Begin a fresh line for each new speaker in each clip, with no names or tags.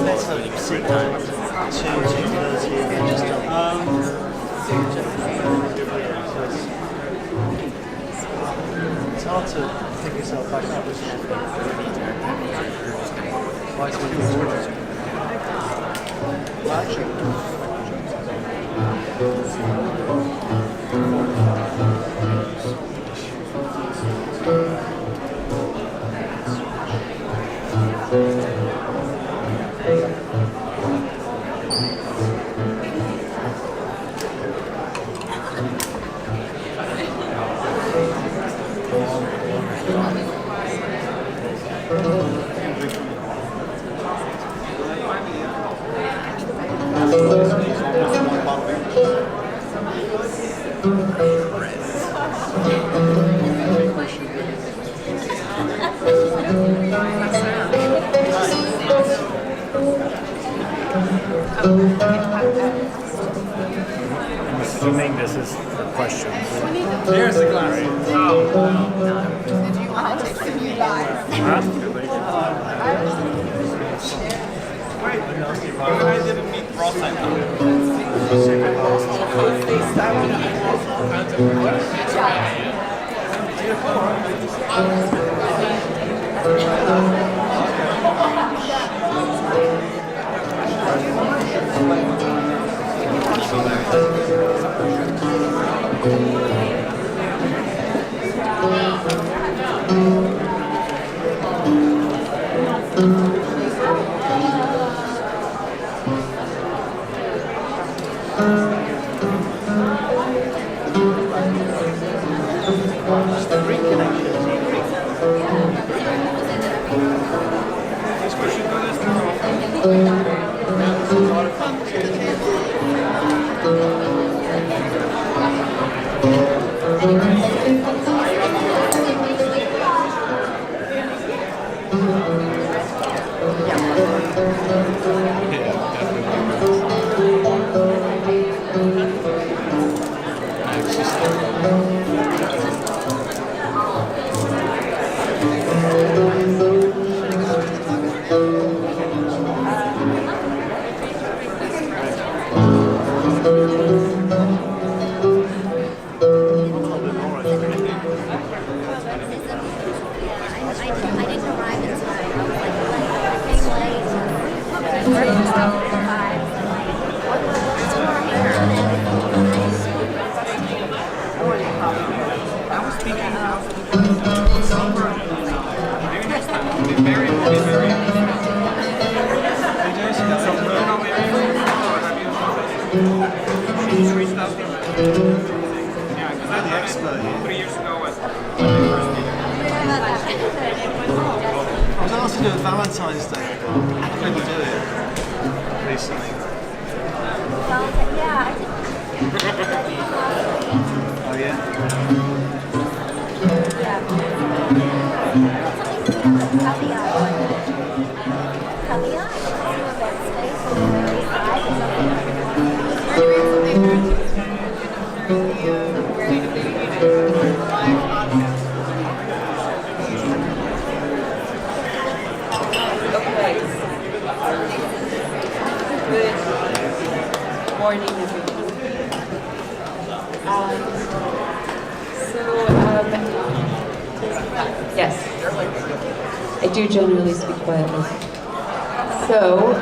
Let's have a sit down. 2:30. Just it's hard to pick yourself back up. Why is it
I'm assuming this is the question.
There's the glass.
Did you want to take the view live?
I didn't meet Ross, I
Valentine's Day. I couldn't do it recently.
Yeah, I did.
Oh yeah?
Morning, everyone. Yes, I do generally speak quietly. So,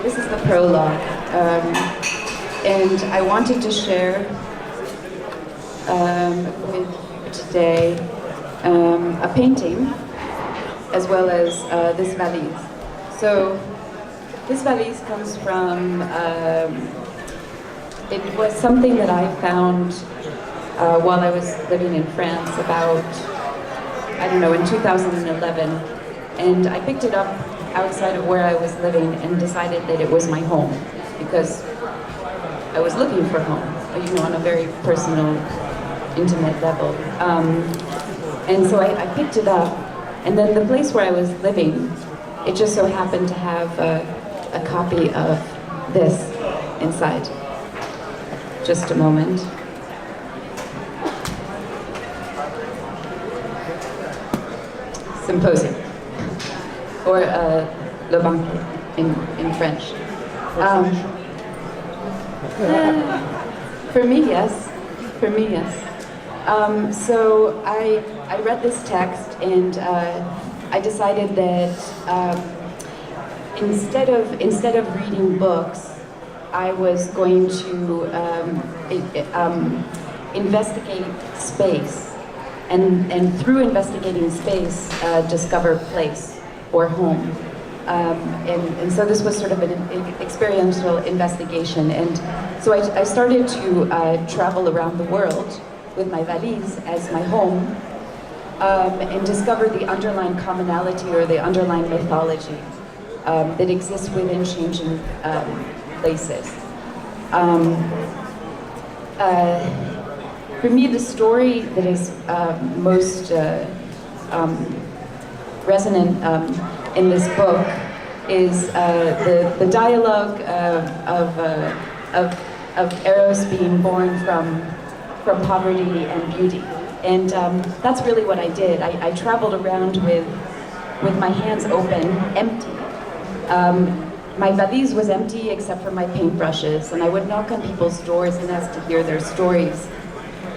this is the prologue, and I wanted to share with you today a painting as well as this valise. So, this valise comes from, it was something that I found while I was living in France about, I don't know, in 2011. And I picked it up outside of where I was living and decided that it was my home because I was looking for home, you know, on a very personal, intimate level. And so I picked it up, and then the place where I was living, it just so happened to have a copy of this inside. Just a moment. Symposium, or Le Banquet in French. For me, yes. For me, yes. So I read this text, and I decided that instead of reading books, I was going to investigate space, and through investigating space, discover place or home. And so this was sort of an experiential investigation. And so I started to travel around the world with my valise as my home, and discover the underlying commonality or the underlying mythology that exists within changing places. For me, the story that is most resonant in this book is the dialogue of Eros being born from poverty and beauty, and that's really what I did. I traveled around with my hands open, empty. My valise was empty except for my paintbrushes, and I would knock on people's doors and ask to hear their stories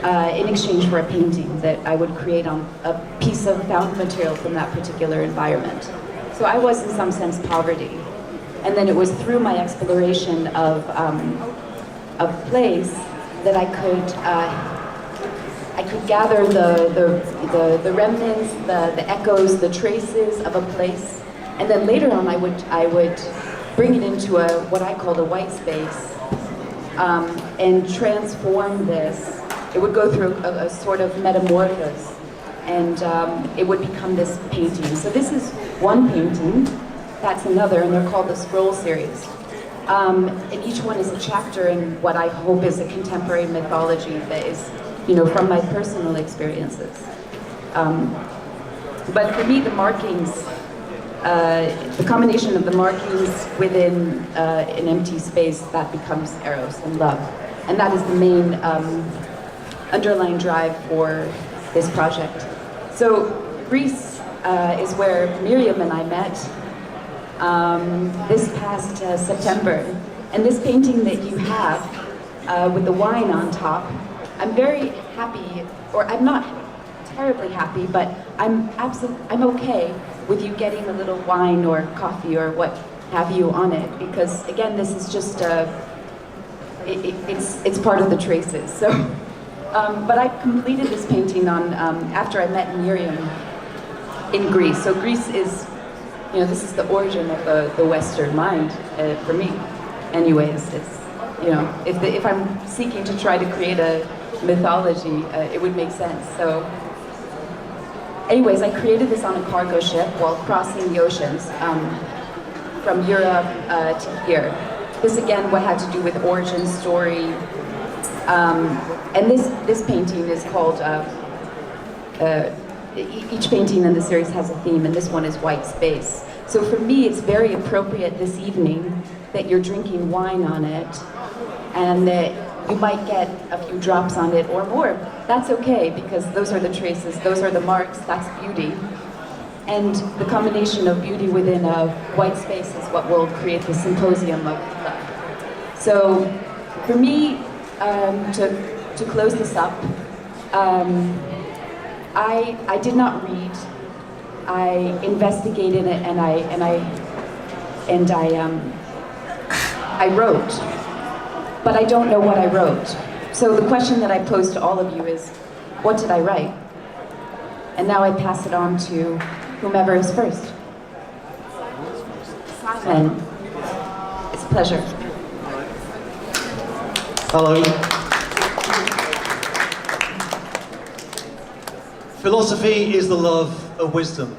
in exchange for a painting that I would create on a piece of found material from that particular environment. So I was, in some sense, poverty. And then it was through my exploration of place that I could gather the remnants, the echoes, the traces of a place. And then later on, I would bring it into what I called a white space, and transform this. It would go through a sort of metamorphosis, and it would become this painting. So this is one painting, that's another, and they're called the Scroll series. And each one is a chapter in what I hope is a contemporary mythology that is, from my personal experiences. But for me, the markings, the combination of the markings within an empty space, that becomes Eros and love. And that is the main underlying drive for this project. So Greece is where Mériam and I met this past September. And this painting that you have with the wine on top, I'm very happy, or I'm not terribly happy, but I'm okay with you getting a little wine or coffee or what have you on it, because again, this is just it's part of the traces. So, but I completed this painting on after I met Mériam in Greece. So Greece is, this is the origin of the Western mind for me. Anyways, it's if I'm seeking to try to create a mythology, it would make sense. So. Anyways, I created this on a cargo ship while crossing the oceans from Europe to here. This again, what had to do with origin story. And this painting is called, each painting in the series has a theme, and this one is white space. So for me, it's very appropriate this evening that you're drinking wine on it, and that you might get a few drops on it or more. That's okay, because those are the traces, those are the marks, that's beauty. And the combination of beauty within a white space is what will create the Symposium of Love. So for me, to close this up, I did not read. I investigated it, and I wrote. But I don't know what I wrote. So the question that I pose to all of you is, what did I write? And now I pass it on to whomever is first. Simon, it's a pleasure.
Hello. Philosophy is the love of wisdom.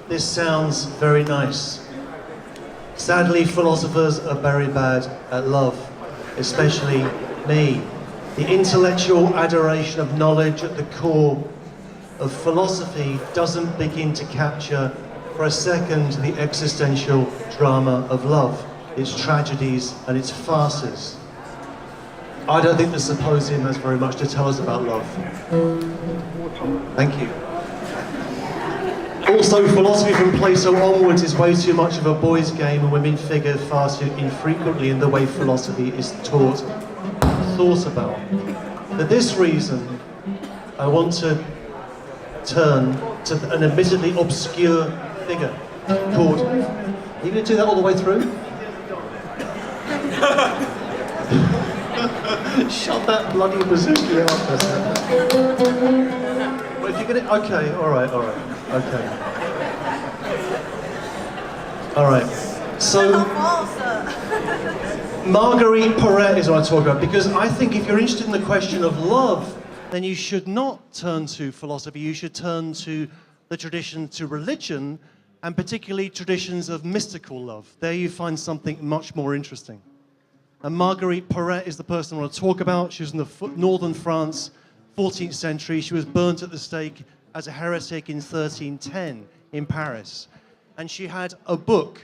This sounds very nice. Sadly, philosophers are very bad at love. Especially me. The intellectual adoration of knowledge at the core of philosophy doesn't begin to capture for a second the existential drama of love, its tragedies and its farces. I don't think the Symposium has very much to tell us about love. Thank you. Also, philosophy from Plato onwards is way too much of a boys' game, and women figure far too infrequently in the way philosophy is taught, thought about. For this reason, I want to turn to an admittedly obscure figure called... Are you going to do that all the way through? Shut that bloody bazooki up. Well, if you're going to... Okay, all right, okay. All right, so... Marguerite Perret is what I talk about, because I think if you're interested in the question of love, then you should not turn to philosophy, you should turn to the tradition, to religion, and particularly traditions of mystical love. There you find something much more interesting. And Marguerite Perret is the person I want to talk about. She was in the northern France, 14th century. She was burnt at the stake as a heretic in 1310 in Paris. And she had a book,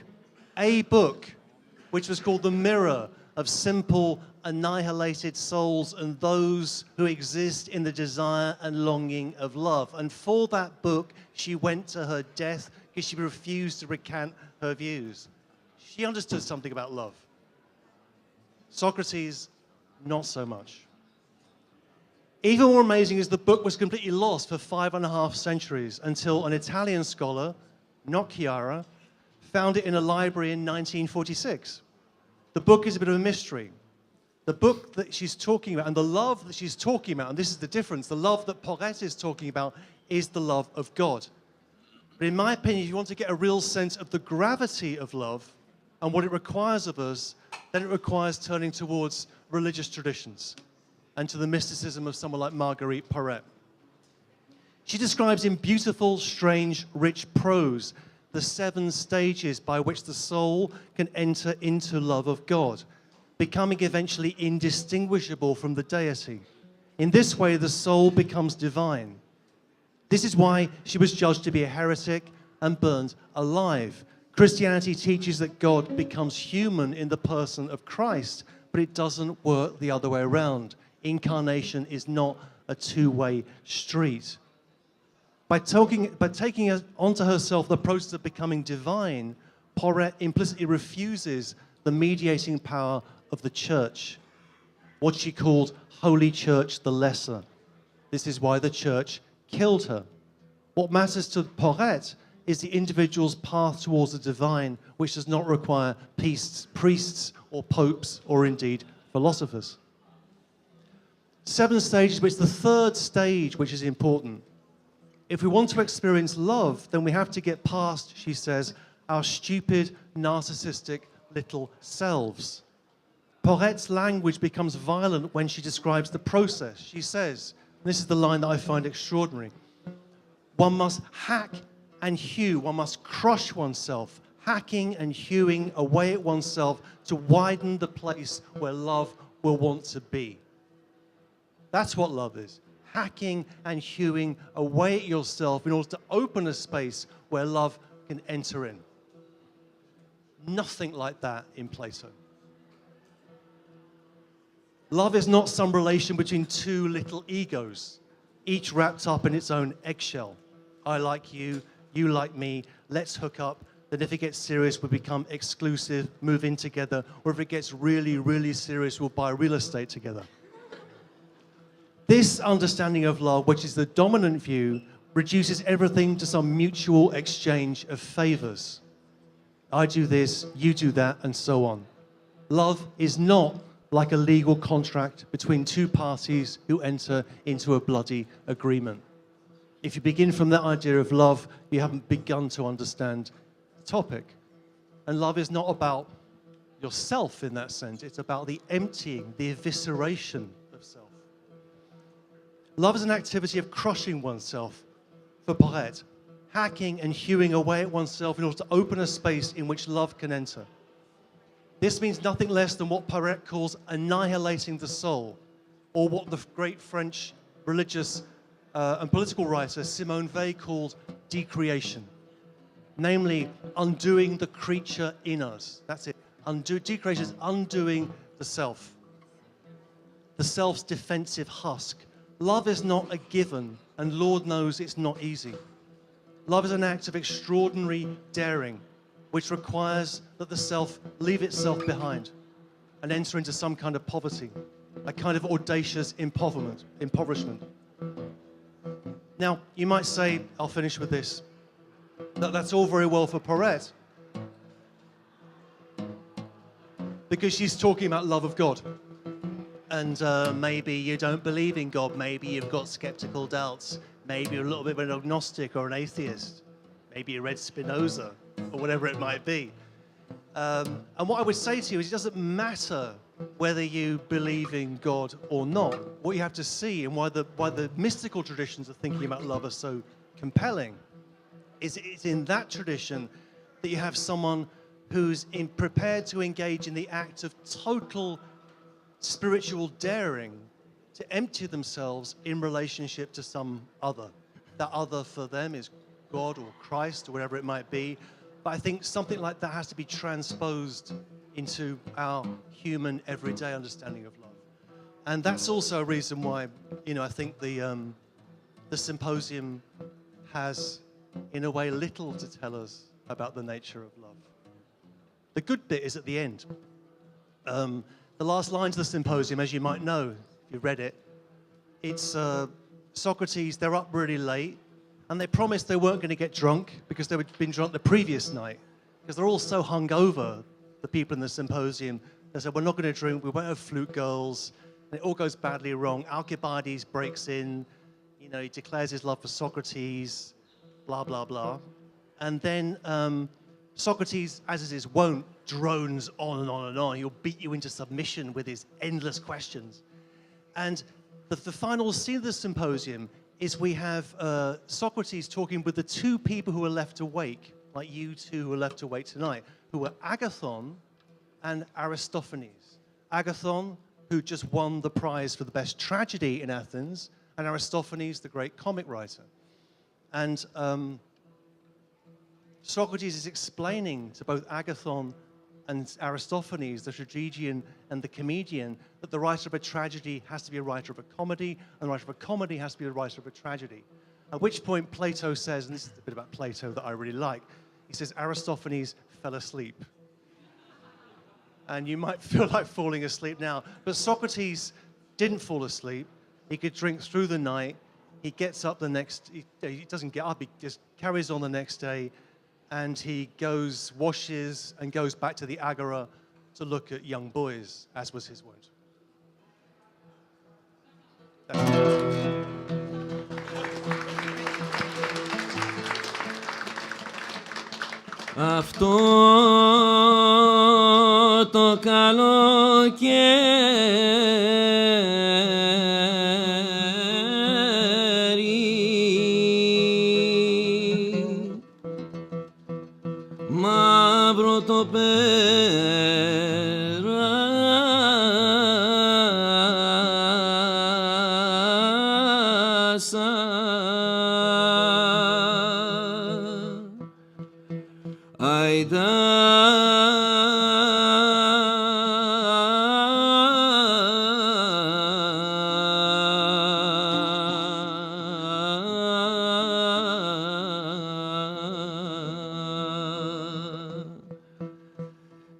which was called The Mirror of Simple, Annihilated Souls and Those Who Exist in the Desire and Longing of Love. And for that book, she went to her death because she refused to recant her views. She understood something about love. Socrates, not so much. Even more amazing is the book was completely lost for 5.5 centuries until an Italian scholar, not Chiara, found it in a library in 1946. The book is a bit of a mystery. The book that she's talking about and the love that she's talking about, and this is the difference, the love that Perret is talking about is the love of God. But in my opinion, if you want to get a real sense of the gravity of love and what it requires of us, then it requires turning towards religious traditions and to the mysticism of someone like Marguerite Perret. She describes in beautiful, strange, rich prose the 7 stages by which the soul can enter into love of God, becoming eventually indistinguishable from the deity. In this way, the soul becomes divine. This is why she was judged to be a heretic and burned alive. Christianity teaches that God becomes human in the person of Christ, but it doesn't work the other way around. Incarnation is not a two-way street. By taking onto herself the process of becoming divine, Perret implicitly refuses the mediating power of the church, what she called Holy Church the Lesser. This is why the church killed her. What matters to Perret is the individual's path towards the divine, which does not require priests or popes or indeed philosophers. 7 stages, but it's the 3rd stage which is important. If we want to experience love, then we have to get past, she says, our stupid, narcissistic little selves. Perret's language becomes violent when she describes the process. She says, and this is the line that I find extraordinary, one must hack and hew, one must crush oneself, hacking and hewing away at oneself to widen the place where love will want to be. That's what love is. Hacking and hewing away at yourself in order to open a space where love can enter in. Nothing like that in Plato. Love is not some relation between 2 little egos, each wrapped up in its own eggshell. I like you, you like me, let's hook up. Then if it gets serious, we'll become exclusive, move in together, or if it gets really, really serious, we'll buy real estate together. This understanding of love, which is the dominant view, reduces everything to some mutual exchange of favors. I do this, you do that, and so on. Love is not like a legal contract between 2 parties who enter into a bloody agreement. If you begin from that idea of love, you haven't begun to understand the topic. And love is not about yourself in that sense. It's about the emptying, the evisceration of self. Love is an activity of crushing oneself, for Perret, hacking and hewing away at oneself in order to open a space in which love can enter. This means nothing less than what Perret calls annihilating the soul, or what the great French religious and political writer Simone Weil called decreation. Namely, undoing the creature in us. That's it. Decreation is undoing the self. The self's defensive husk. Love is not a given, and Lord knows it's not easy. Love is an act of extraordinary daring, which requires that the self leave itself behind and enter into some kind of poverty, a kind of audacious impoverishment. Now, you might say, I'll finish with this, that that's all very well for Perret, because she's talking about love of God. And maybe you don't believe in God, maybe you've got skeptical doubts, maybe you're a little bit of an agnostic or an atheist, maybe you read Spinoza, or whatever it might be. And what I would say to you is it doesn't matter whether you believe in God or not. What you have to see, and why the mystical traditions of thinking about love are so compelling, is it's in that tradition that you have someone who's prepared to engage in the act of total spiritual daring to empty themselves in relationship to some other. That other for them is God or Christ or whatever it might be. But I think something like that has to be transposed into our human everyday understanding of love. And that's also a reason why, I think the symposium has, in a way, little to tell us about the nature of love. The good bit is at the end. The last lines of the symposium, as you might know, if you read it, it's Socrates, they're up really late, and they promised they weren't going to get drunk because they had been drunk the previous night, because they're all so hungover, the people in the symposium. They said, we're not going to drink, we won't have flute girls, and it all goes badly wrong. Alcibiades breaks in, he declares his love for Socrates, blah, blah, blah. And then Socrates, as is his wont, drones on and on and on. He'll beat you into submission with his endless questions. And the final scene of the symposium is we have Socrates talking with the two people who are left awake, like you two who are left awake tonight, who are Agathon and Aristophanes. Agathon, who just won the prize for the best tragedy in Athens, and Aristophanes, the great comic writer. And Socrates is explaining to both Agathon and Aristophanes, the tragedian and the comedian, that the writer of a tragedy has to be a writer of a comedy, and the writer of a comedy has to be a writer of a tragedy. At which point Plato says, and this is a bit about Plato that I really like, he says Aristophanes fell asleep. And you might feel like falling asleep now, but Socrates didn't fall asleep. He could drink through the night. He gets up the next, he doesn't get up, he just carries on the next day, and he goes, washes, and goes back to the agora to look at young boys, as was his wont.
Αυτό το καλοκαίρι μαύρο το πέρασα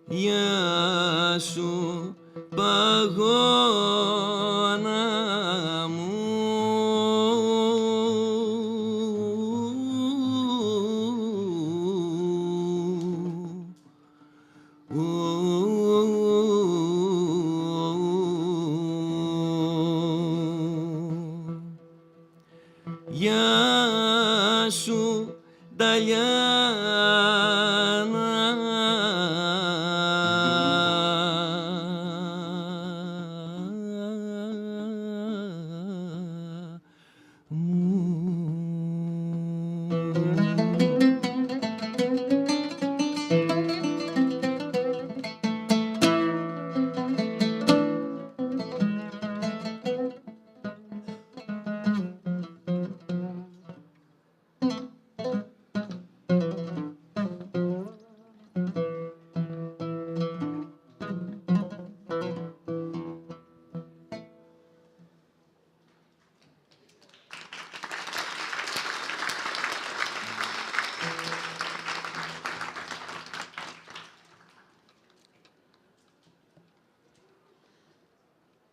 Γεια σου παγώνα μου Γεια σου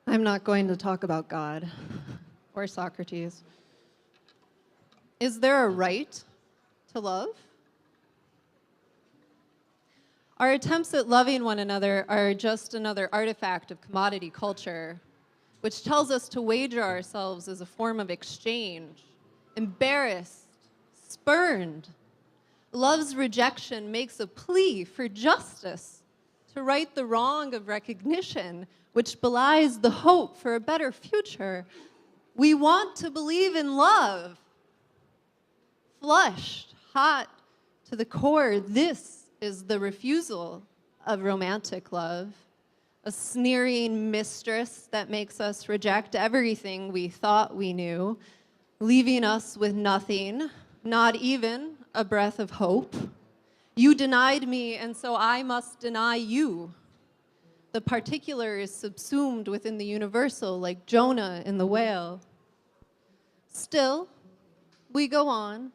I'm not going to talk about God or Socrates. Is there a right to love? Our attempts at loving one another are just another artifact of commodity culture, which tells us to wager ourselves as a form of exchange, embarrassed, spurned. Love's rejection makes a plea for justice, to right the wrong of recognition, which belies the hope for a better future. We want to believe in love. Flushed, hot to the core, this is the refusal of romantic love. A sneering mistress that makes us reject everything we thought we knew, leaving us with nothing, not even a breath of hope. You denied me, and so I must deny you. The particular is subsumed within the universal, like Jonah in the whale. Still, we go on,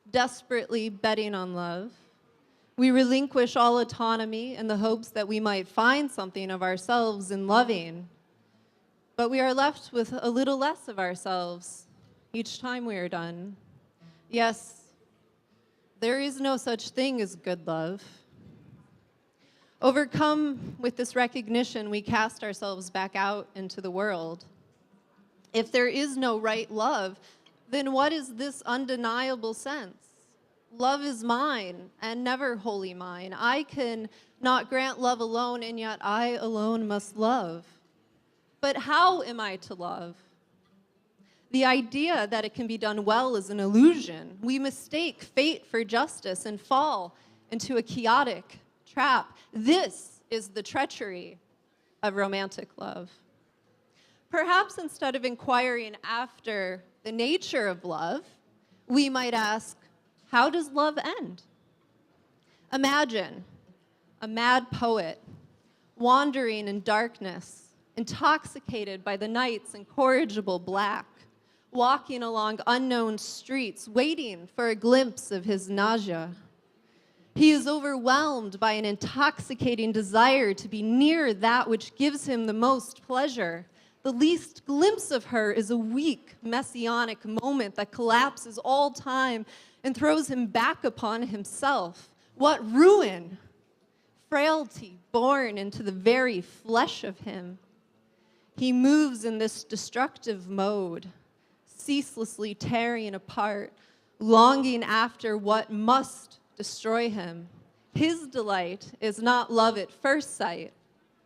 desperately betting on love. We relinquish all autonomy in the hopes that we might find something of ourselves in loving. But we are left with a little less of ourselves each time we are done. Yes, there is no such thing as good love. Overcome with this recognition, we cast ourselves back out into the world. If there is no right love, then what is this undeniable sense? Love is mine and never wholly mine. I can not grant love alone, and yet I alone must love. But how am I to love? The idea that it can be done well is an illusion. We mistake fate for justice and fall into a chaotic trap. This is the treachery of romantic love. Perhaps instead of inquiring after the nature of love, we might ask, how does love end? Imagine a mad poet wandering in darkness, intoxicated by the night's incorrigible black, walking along unknown streets, waiting for a glimpse of his nausea. He is overwhelmed by an intoxicating desire to be near that which gives him the most pleasure. The least glimpse of her is a weak, messianic moment that collapses all time and throws him back upon himself. What ruin! Frailty born into the very flesh of him. He moves in this destructive mode, ceaselessly tearing apart, longing after what must destroy him. His delight is not love at first sight,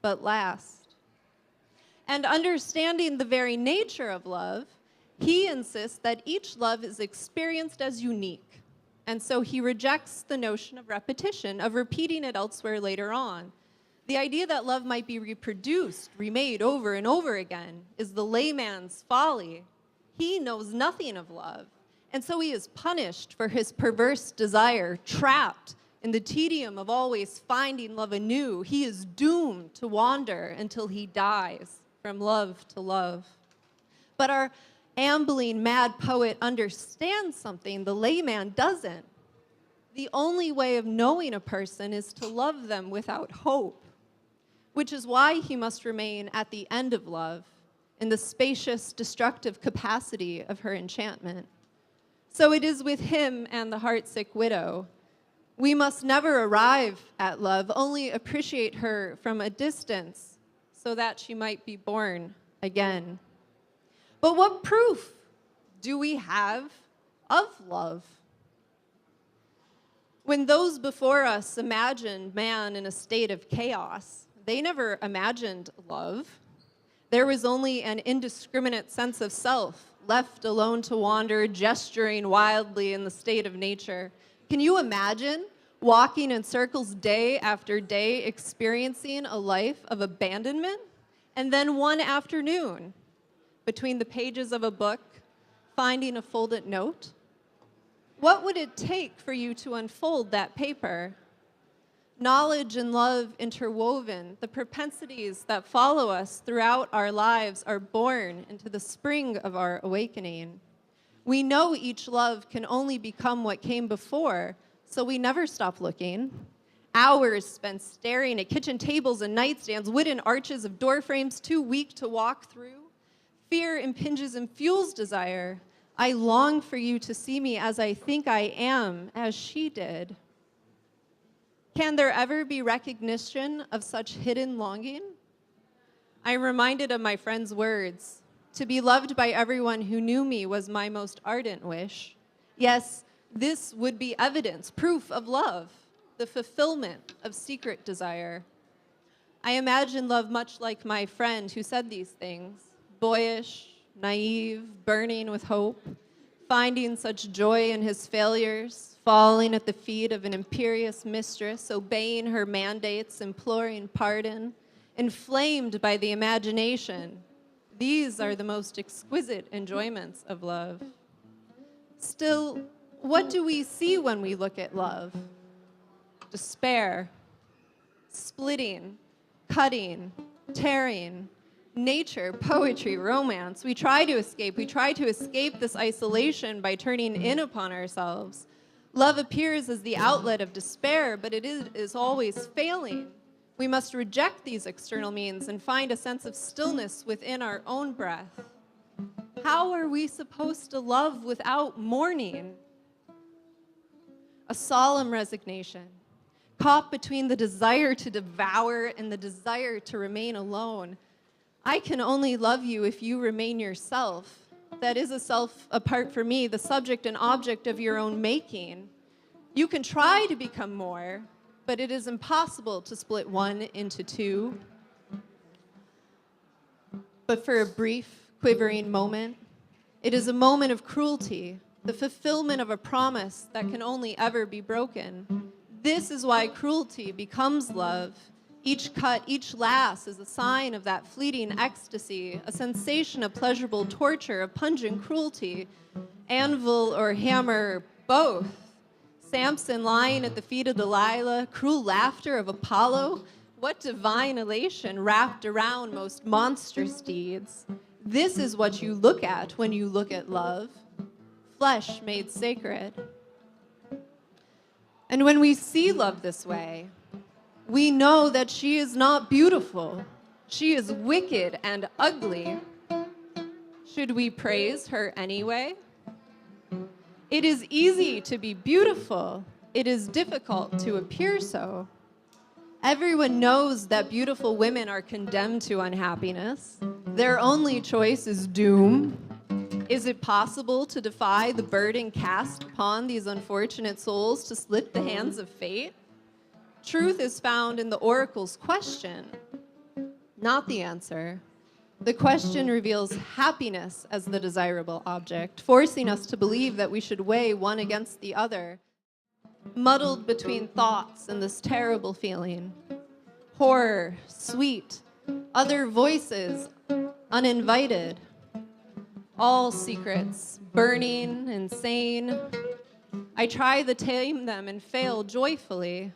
but last. And understanding the very nature of love, he insists that each love is experienced as unique. And so he rejects the notion of repetition, of repeating it elsewhere later on. The idea that love might be reproduced, remade over and over again, is the layman's folly. He knows nothing of love, and so he is punished for his perverse desire, trapped in the tedium of always finding love anew. He is doomed to wander until he dies from love to love. But our ambling mad poet understands something the layman doesn't. The only way of knowing a person is to love them without hope, which is why he must remain at the end of love, in the spacious, destructive capacity of her enchantment. So it is with him and the heartsick widow. We must never arrive at love, only appreciate her from a distance so that she might be born again. But what proof do we have of love? When those before us imagined man in a state of chaos, they never imagined love. There was only an indiscriminate sense of self, left alone to wander, gesturing wildly in the state of nature. Can you imagine walking in circles day after day, experiencing a life of abandonment? And then one afternoon, between the pages of a book, finding a folded note? What would it take for you to unfold that paper? Knowledge and love interwoven, the propensities that follow us throughout our lives are born into the spring of our awakening. We know each love can only become what came before, so we never stop looking. Hours spent staring at kitchen tables and nightstands, wooden arches of door frames too weak to walk through. Fear impinges and fuels desire. I long for you to see me as I think I am, as she did. Can there ever be recognition of such hidden longing? I'm reminded of my friend's words. To be loved by everyone who knew me was my most ardent wish. Yes, this would be evidence, proof of love, the fulfillment of secret desire. I imagine love much like my friend who said these things, boyish, naive, burning with hope, finding such joy in his failures, falling at the feet of an imperious mistress, obeying her mandates, imploring pardon, inflamed by the imagination. These are the most exquisite enjoyments of love. Still, what do we see when we look at love? Despair, splitting, cutting, tearing, nature, poetry, romance. We try to escape this isolation by turning in upon ourselves. Love appears as the outlet of despair, but it is always failing. We must reject these external means and find a sense of stillness within our own breath. How are we supposed to love without mourning? A solemn resignation, caught between the desire to devour and the desire to remain alone. I can only love you if you remain yourself. That is a self apart from me, the subject and object of your own making. You can try to become more, but it is impossible to split one into two. But for a brief, quivering moment, it is a moment of cruelty, the fulfillment of a promise that can only ever be broken. This is why cruelty becomes love. Each cut, each lash is a sign of that fleeting ecstasy, a sensation of pleasurable torture, of pungent cruelty. Anvil or hammer, both. Samson lying at the feet of Delilah, cruel laughter of Apollo. What divine elation wrapped around most monstrous deeds. This is what you look at when you look at love. Flesh made sacred. And when we see love this way, we know that she is not beautiful. She is wicked and ugly. Should we praise her anyway? It is easy to be beautiful. It is difficult to appear so. Everyone knows that beautiful women are condemned to unhappiness. Their only choice is doom. Is it possible to defy the burden cast upon these unfortunate souls to slip the hands of fate? Truth is found in the oracle's question, not the answer. The question reveals happiness as the desirable object, forcing us to believe that we should weigh one against the other, muddled between thoughts and this terrible feeling. Horror, sweet, other voices, uninvited. All secrets, burning, insane. I try to tame them and fail joyfully.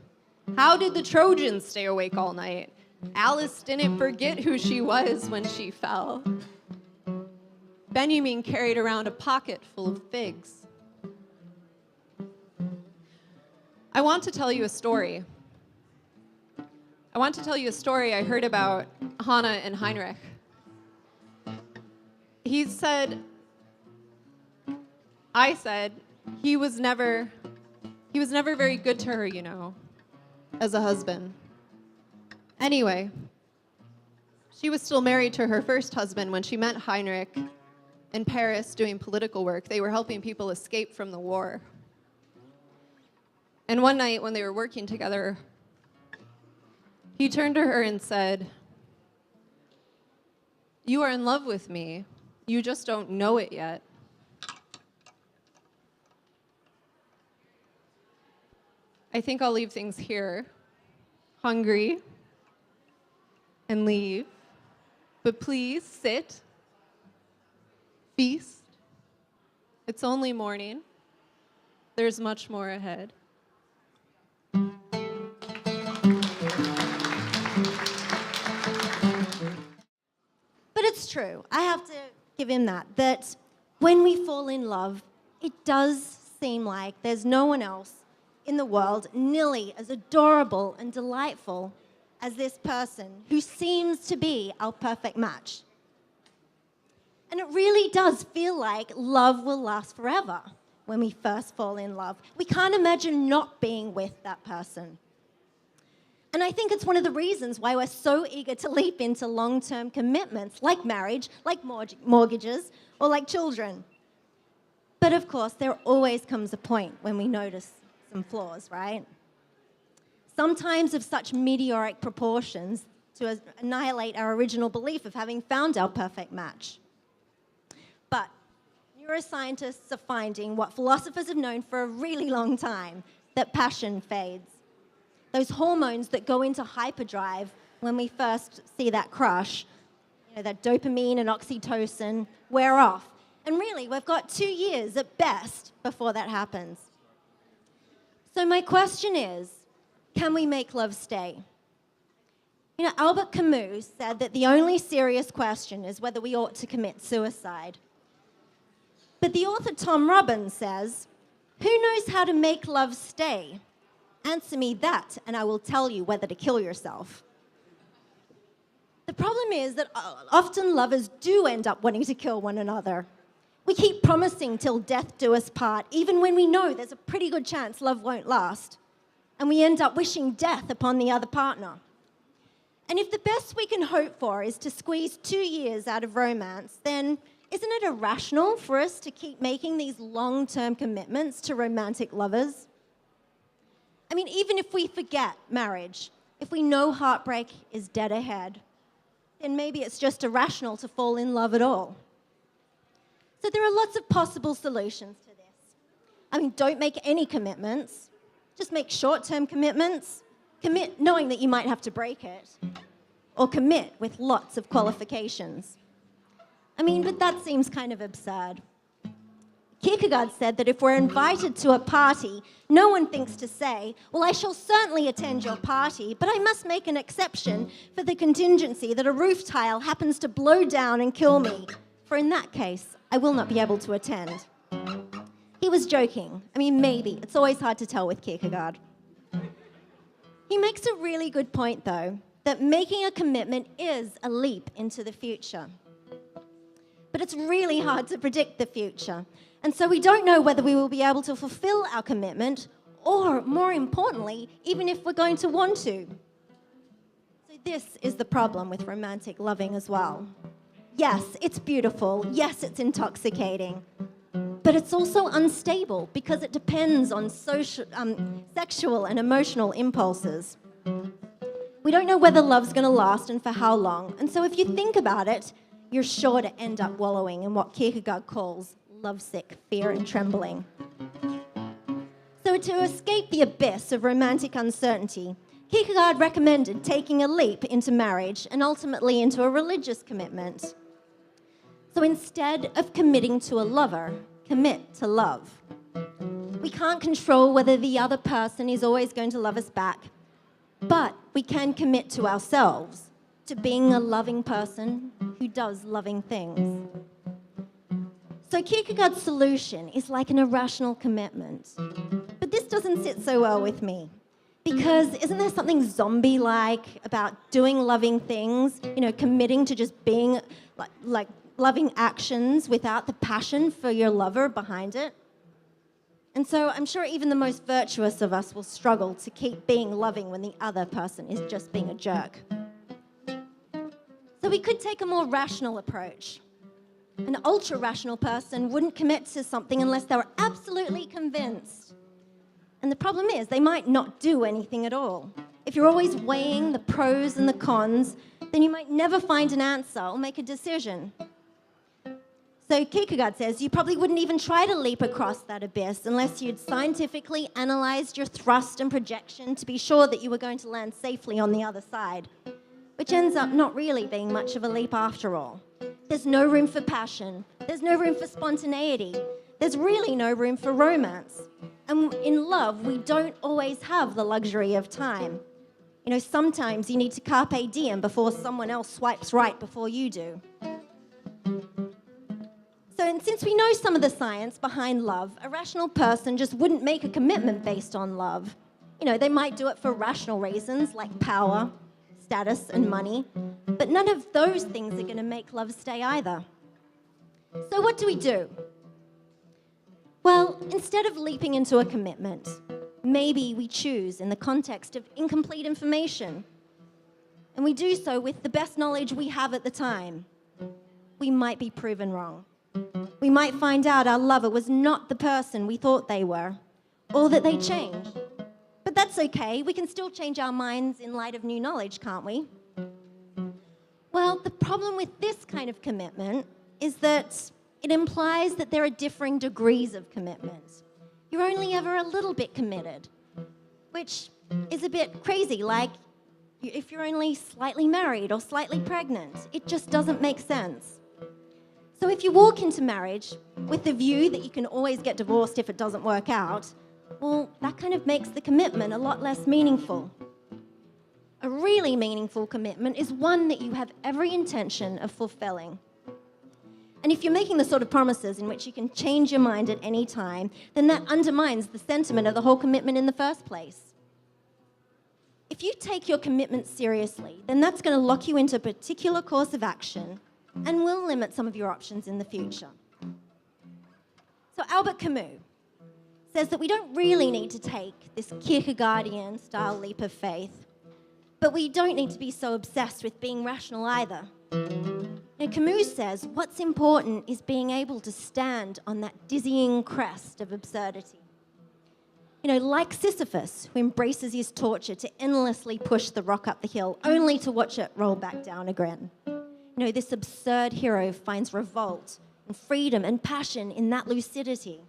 How did the Trojans stay awake all night? Alice didn't forget who she was when she fell. Benjamin carried around a pocket full of figs. I want to tell you a story. I heard about Hannah and Heinrich. I said, he was never very good to her, you know, as a husband. Anyway, she was still married to her first husband when she met Heinrich in Paris doing political work. They were helping people escape from the war. And one night when they were working together, he turned to her and said, "You are in love with me. You just don't know it yet." I think I'll leave things here, hungry, and leave. But please sit, feast. It's only morning. There's much more ahead.
But it's true. I have to give him that when we fall in love, it does seem like there's no one else in the world nearly as adorable and delightful as this person who seems to be our perfect match. And it really does feel like love will last forever when we first fall in love. We can't imagine not being with that person. And I think it's one of the reasons why we're so eager to leap into long-term commitments like marriage, like mortgages, or like children. But of course, there always comes a point when we notice some flaws, right? Sometimes of such meteoric proportions to annihilate our original belief of having found our perfect match. But neuroscientists are finding what philosophers have known for a really long time, that passion fades. Those hormones that go into hyperdrive when we first see that crush, that dopamine and oxytocin, wear off. And really, we've got 2 years at best before that happens. So my question is, can we make love stay? Albert Camus said that the only serious question is whether we ought to commit suicide. But the author Tom Robbins says, who knows how to make love stay? Answer me that, and I will tell you whether to kill yourself. The problem is that often lovers do end up wanting to kill one another. We keep promising till death do us part, even when we know there's a pretty good chance love won't last. And we end up wishing death upon the other partner. And if the best we can hope for is to squeeze 2 years out of romance, then isn't it irrational for us to keep making these long-term commitments to romantic lovers? I mean, even if we forget marriage, if we know heartbreak is dead ahead, then maybe it's just irrational to fall in love at all. So there are lots of possible solutions to this. I mean, don't make any commitments. Just make short-term commitments. Commit knowing that you might have to break it. Or commit with lots of qualifications. I mean, but that seems kind of absurd. Kierkegaard said that if we're invited to a party, no one thinks to say, well, I shall certainly attend your party, but I must make an exception for the contingency that a roof tile happens to blow down and kill me, for in that case, I will not be able to attend. He was joking. I mean, maybe. It's always hard to tell with Kierkegaard. He makes a really good point, though, that making a commitment is a leap into the future. But it's really hard to predict the future. And so we don't know whether we will be able to fulfill our commitment or, more importantly, even if we're going to want to. So this is the problem with romantic loving as well. Yes, it's beautiful. Yes, it's intoxicating. But it's also unstable because it depends on sexual and emotional impulses. We don't know whether love's going to last and for how long. And so if you think about it, you're sure to end up wallowing in what Kierkegaard calls lovesick fear and trembling. So to escape the abyss of romantic uncertainty, Kierkegaard recommended taking a leap into marriage and ultimately into a religious commitment. So instead of committing to a lover, commit to love. We can't control whether the other person is always going to love us back, but we can commit to ourselves, to being a loving person who does loving things. So Kierkegaard's solution is like an irrational commitment. But this doesn't sit so well with me. Because isn't there something zombie-like about doing loving things, committing to just being like loving actions without the passion for your lover behind it? And so I'm sure even the most virtuous of us will struggle to keep being loving when the other person is just being a jerk. So we could take a more rational approach. An ultra-rational person wouldn't commit to something unless they were absolutely convinced. And the problem is they might not do anything at all. If you're always weighing the pros and the cons, then you might never find an answer or make a decision. So Kierkegaard says you probably wouldn't even try to leap across that abyss unless you'd scientifically analyzed your thrust and projection to be sure that you were going to land safely on the other side, which ends up not really being much of a leap after all. There's no room for passion. There's no room for spontaneity. There's really no room for romance. And in love, we don't always have the luxury of time. Sometimes you need to carpe diem before someone else swipes right before you do. And since we know some of the science behind love, a rational person just wouldn't make a commitment based on love. They might do it for rational reasons like power, status, and money, but none of those things are going to make love stay either. So what do? Well, instead of leaping into a commitment, maybe we choose in the context of incomplete information, and we do so with the best knowledge we have at the time. We might be proven wrong. We might find out our lover was not the person we thought they were, or that they changed. But that's okay. We can still change our minds in light of new knowledge, can't we? Well, the problem with this kind of commitment is that it implies that there are differing degrees of commitment. You're only ever a little bit committed, which is a bit crazy, like if you're only slightly married or slightly pregnant. It just doesn't make sense. So if you walk into marriage with the view that you can always get divorced if it doesn't work out, well, that kind of makes the commitment a lot less meaningful. A really meaningful commitment is one that you have every intention of fulfilling. And if you're making the sort of promises in which you can change your mind at any time, then that undermines the sentiment of the whole commitment in the first place. If you take your commitment seriously, then that's going to lock you into a particular course of action and will limit some of your options in the future. So Albert Camus says that we don't really need to take this Kierkegaardian-style leap of faith, but we don't need to be so obsessed with being rational either. Now, Camus says what's important is being able to stand on that dizzying crest of absurdity. Like Sisyphus, who embraces his torture to endlessly push the rock up the hill, only to watch it roll back down again. This absurd hero finds revolt and freedom and passion in that lucidity.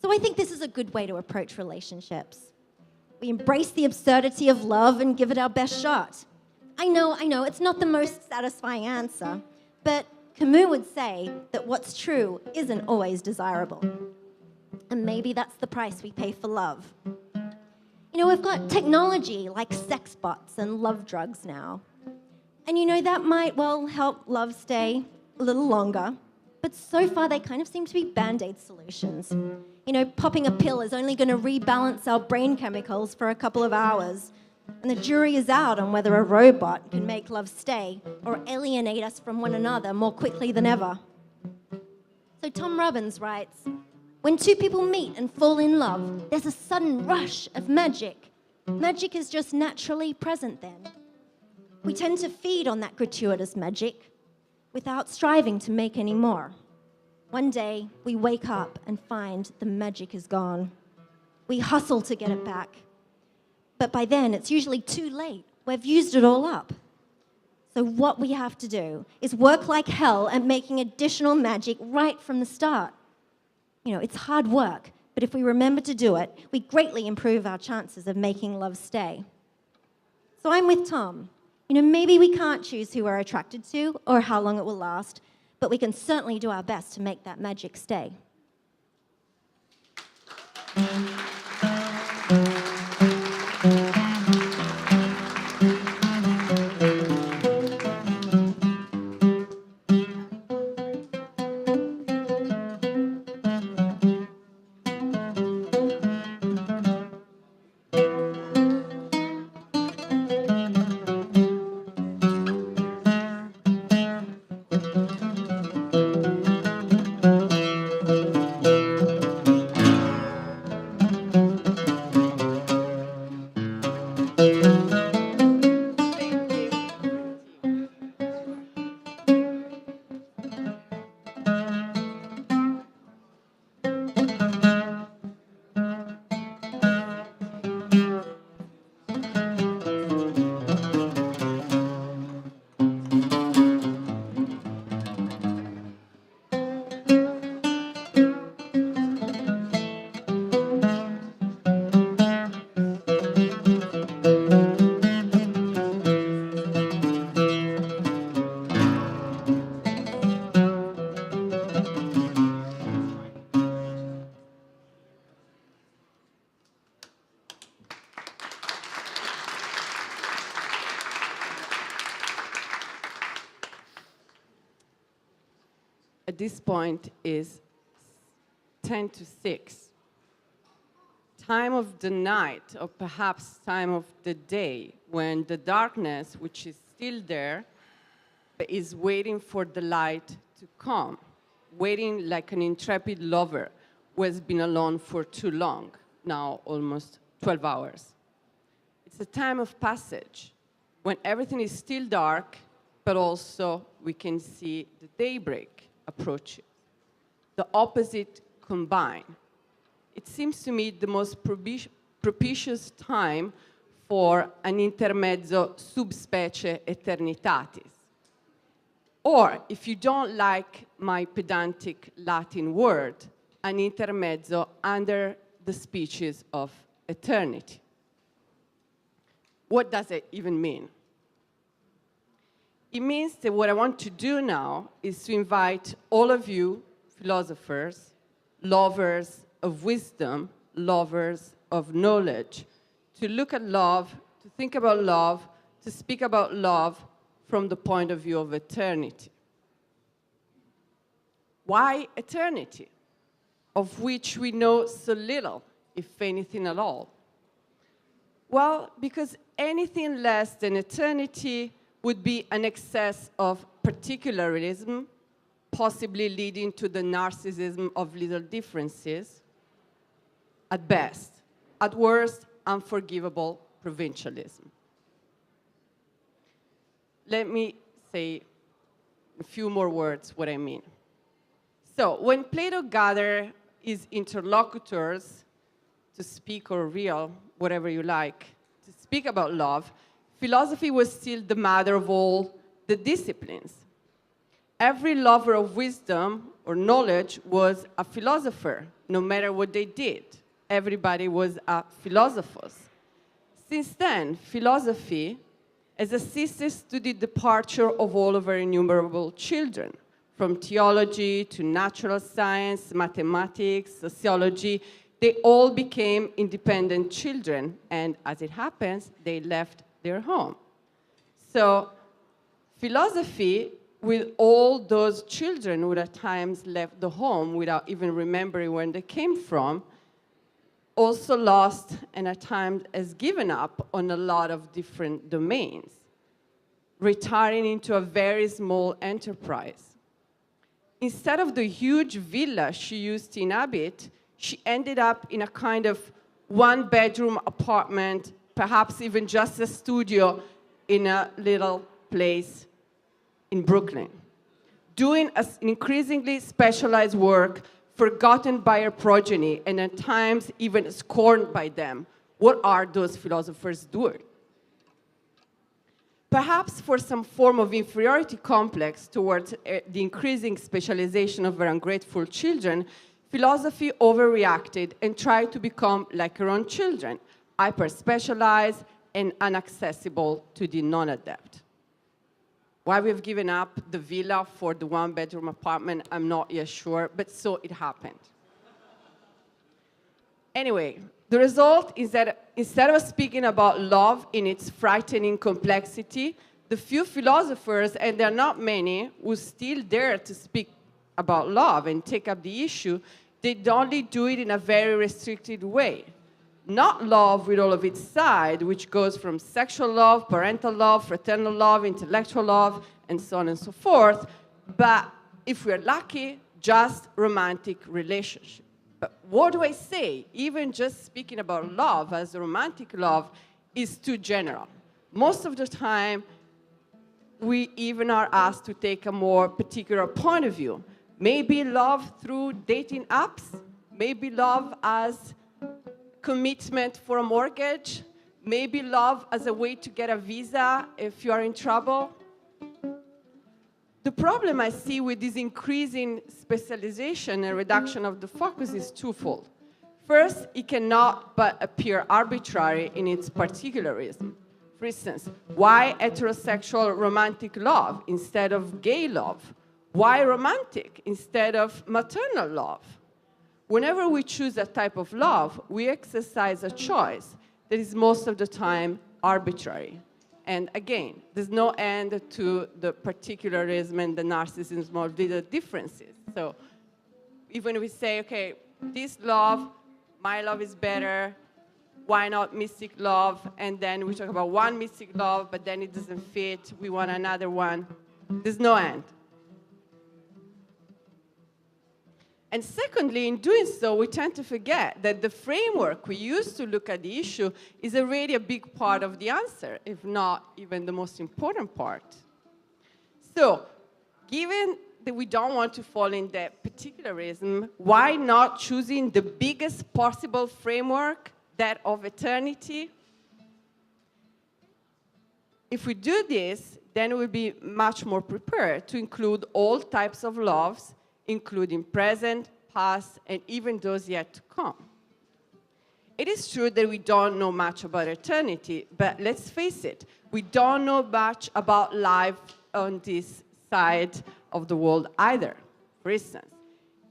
So I think this is a good way to approach relationships. We embrace the absurdity of love and give it our best shot. I know, it's not the most satisfying answer, but Camus would say that what's true isn't always desirable. And maybe that's the price we pay for love. We've got technology like sex bots and love drugs now. And that might, help love stay a little longer. But so far, they kind of seem to be Band-Aid solutions. Popping a pill is only going to rebalance our brain chemicals for a couple of hours. And the jury is out on whether a robot can make love stay or alienate us from one another more quickly than ever. So Tom Robbins writes, when two people meet and fall in love, there's a sudden rush of magic. Magic is just naturally present then. We tend to feed on that gratuitous magic without striving to make any more. One day, we wake up and find the magic is gone. We hustle to get it back. But by then, it's usually too late. We've used it all up. So what we have to do is work like hell at making additional magic right from the start. It's hard work, but if we remember to do it, we greatly improve our chances of making love stay. So I'm with Tom. Maybe we can't choose who we're attracted to or how long it will last, but we can certainly do our best to make that magic stay.
at this point is 10 to 6. Time of the night, or perhaps time of the day, when the darkness, which is still there, is waiting for the light to come, waiting like an intrepid lover who has been alone for too long, now almost 12 hours. It's a time of passage, when everything is still dark, but also we can see the daybreak approaching. The opposite combine. It seems to me the most propitious time for an intermezzo subspecie eternitatis. Or, if you don't like my pedantic Latin word, an intermezzo under the species of eternity. What does it even mean? It means that what I want to do now is to invite all of you, philosophers, lovers of wisdom, lovers of knowledge, to look at love, to think about love, to speak about love from the point of view of eternity. Why eternity, of which we know so little, if anything at all? Well, because anything less than eternity would be an excess of particularism, possibly leading to the narcissism of little differences, at best. At worst, unforgivable provincialism. Let me say a few more words what I mean. So, when Plato gathered his interlocutors to speak, or real, whatever you like, to speak about love, philosophy was still the mother of all the disciplines. Every lover of wisdom or knowledge was a philosopher, no matter what they did. Everybody was a philosophos. Since then, philosophy has assisted to the departure of all of our innumerable children, from theology to natural science, mathematics, sociology. They all became independent children, and as it happens, they left their home. So philosophy, with all those children who at times left the home without even remembering where they came from, also lost and at times has given up on a lot of different domains, retiring into a very small enterprise. Instead of the huge villa she used to inhabit, she ended up in a kind of one-bedroom apartment, perhaps even just a studio in a little place in Brooklyn, doing an increasingly specialized work, forgotten by her progeny, and at times even scorned by them. What are those philosophers doing? Perhaps for some form of inferiority complex towards the increasing specialization of her ungrateful children, philosophy overreacted and tried to become like her own children, hyper-specialized and inaccessible to the non-adept. Why we've given up the villa for the one-bedroom apartment, I'm not yet sure, but so it happened. Anyway, the result is that instead of speaking about love in its frightening complexity, the few philosophers, and there are not many, who still dare to speak about love and take up the issue, they only do it in a very restricted way. Not love with all of its side, which goes from sexual love, parental love, fraternal love, intellectual love, and so on and so forth, but if we're lucky, just romantic relationship. But what do I say? Even just speaking about love as a romantic love is too general. Most of the time, we even are asked to take a more particular point of view. Maybe love through dating apps, maybe love as commitment for a mortgage, maybe love as a way to get a visa if you are in trouble. The problem I see with this increasing specialization and reduction of the focus is twofold. First, it cannot but appear arbitrary in its particularism. For instance, why heterosexual romantic love instead of gay love? Why romantic instead of maternal love? Whenever we choose a type of love, we exercise a choice that is most of the time arbitrary. And again, there's no end to the particularism and the narcissism or the differences. So even if we say, okay, this love, my love is better, why not mystic love? And then we talk about one mystic love, but then it doesn't fit, we want another one. There's no end. And secondly, in doing so, we tend to forget that the framework we use to look at the issue is already a big part of the answer, if not even the most important part. So, given that we don't want to fall in that particularism, why not choosing the biggest possible framework, that of eternity? If we do this, then we'll be much more prepared to include all types of loves, including present, past, and even those yet to come. It is true that we don't know much about eternity, but let's face it, we don't know much about life on this side of the world either. For instance,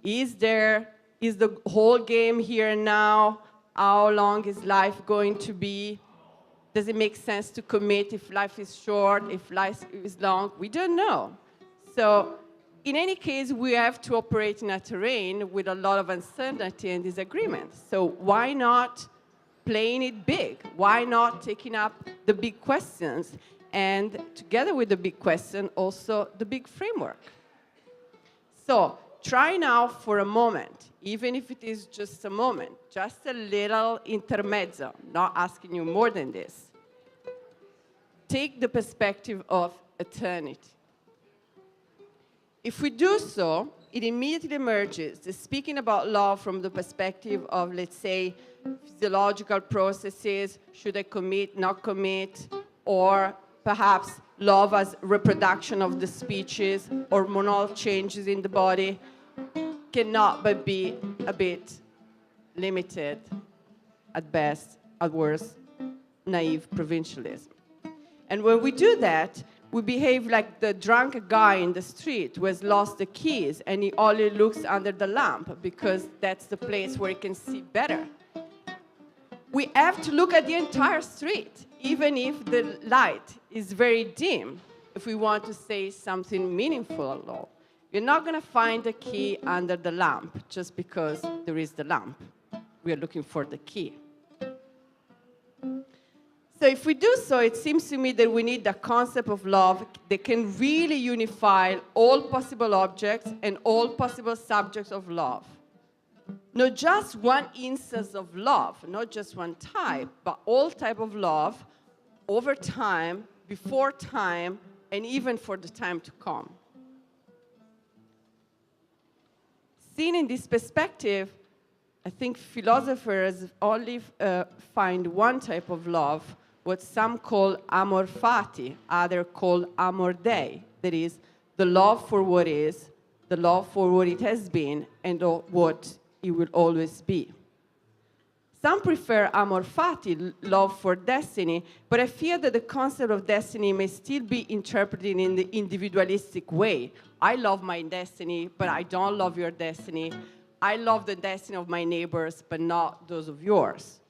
is the whole game here and now? How long is life going to be? Does it make sense to commit if life is short, if life is long? We don't know. So, in any case, we have to operate in a terrain with a lot of uncertainty and disagreement. So why not playing it big? Why not taking up the big questions? And together with the big question, also the big framework. So try now for a moment, even if it is just a moment, just a little intermezzo, not asking you more than this. Take the perspective of eternity. If we do so, it immediately emerges that speaking about love from the perspective of, let's say, physiological processes, should I commit, not commit, or perhaps love as reproduction of the species, hormonal changes in the body, cannot but be a bit limited, at best, at worst, naive provincialism. And when we do that, we behave like the drunk guy in the street who has lost the keys and he only looks under the lamp because that's the place where he can see better. We have to look at the entire street, even if the light is very dim, if we want to say something meaningful at all. You're not going to find the key under the lamp just because there is the lamp. We are looking for the key. So if we do so, it seems to me that we need the concept of love that can really unify all possible objects and all possible subjects of love. Not just one instance of love, not just one type, but all type of love over time, before time, and even for the time to come. Seen in this perspective, I think philosophers only find one type of love, what some call amor fati, others call amor dei, that is, the love for what is, the love for what it has been, and what it will always be. Some prefer amor fati, love for destiny, but I fear that the concept of destiny may still be interpreted in the individualistic way. I love my destiny, but I don't love your destiny. I love the destiny of my neighbors, but not those of yours.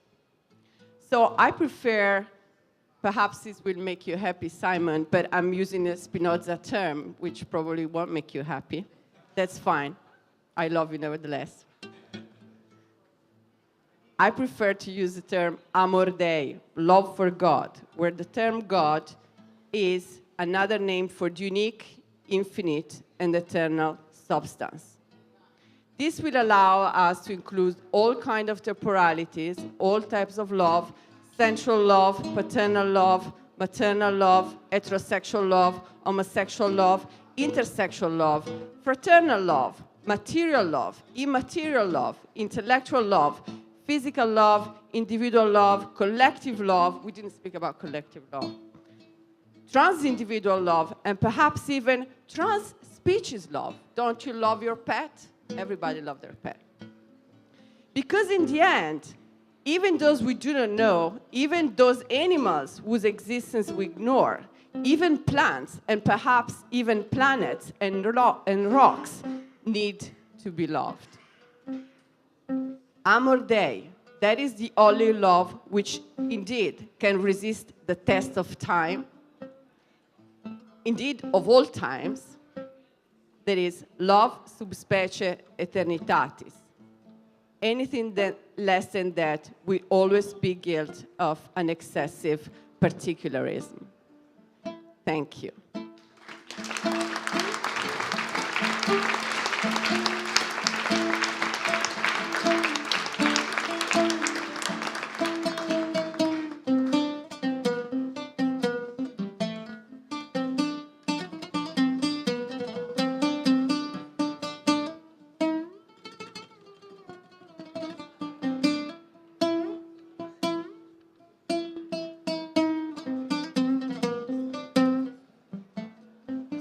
So I prefer, perhaps this will make you happy, Simon, but I'm using a Spinoza term, which probably won't make you happy. That's fine. I love you nevertheless. I prefer to use the term amor dei, love for God, where the term God is another name for unique, infinite, and eternal substance. This will allow us to include all kinds of temporalities, all types of love, sensual love, paternal love, maternal love, heterosexual love, homosexual love, intersexual love, fraternal love, material love, immaterial love, intellectual love, physical love, individual love, collective love. We didn't speak about collective love. Trans-individual love, and perhaps even trans-species love. Don't you love your pet? Everybody loves their pet. Because in the end, even those we do not know, even those animals whose existence we ignore, even plants, and perhaps even planets and rocks need to be loved. Amor Dei, that is the only love which indeed can resist the test of time, indeed, of all times, there is love sub specie eternitatis. Anything that less than that will always be guilt of an excessive particularism. Thank you.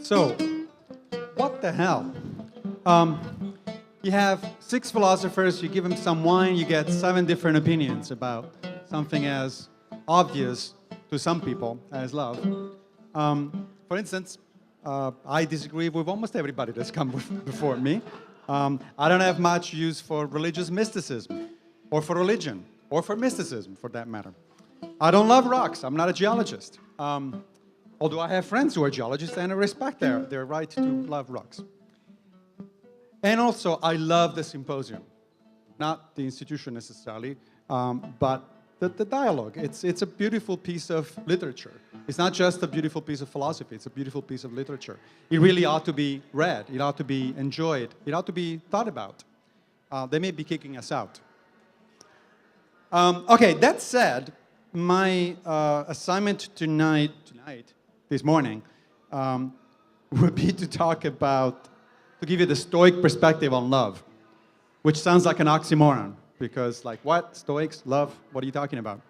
So, what the hell? You have 6 philosophers, you give them some wine, you get 7 different opinions about something as obvious to some people as love. For instance, I disagree with almost everybody that's come before me. I don't have much use for religious mysticism, or for religion, or for mysticism, for that matter. I don't love rocks. I'm not a geologist. Although I have friends who are geologists, and I respect their right to love rocks. And also, I love the Symposium. Not the institution necessarily, but the dialogue. It's a beautiful piece of literature. It's not just a beautiful piece of philosophy, it's a beautiful piece of literature. It really ought to be read, it ought to be enjoyed, it ought to be thought about. They may be kicking us out. Okay, that said, my assignment this morning, would be to talk about, to give you the Stoic perspective on love, which sounds like an oxymoron, because like, what? Stoics, love, what are you talking about?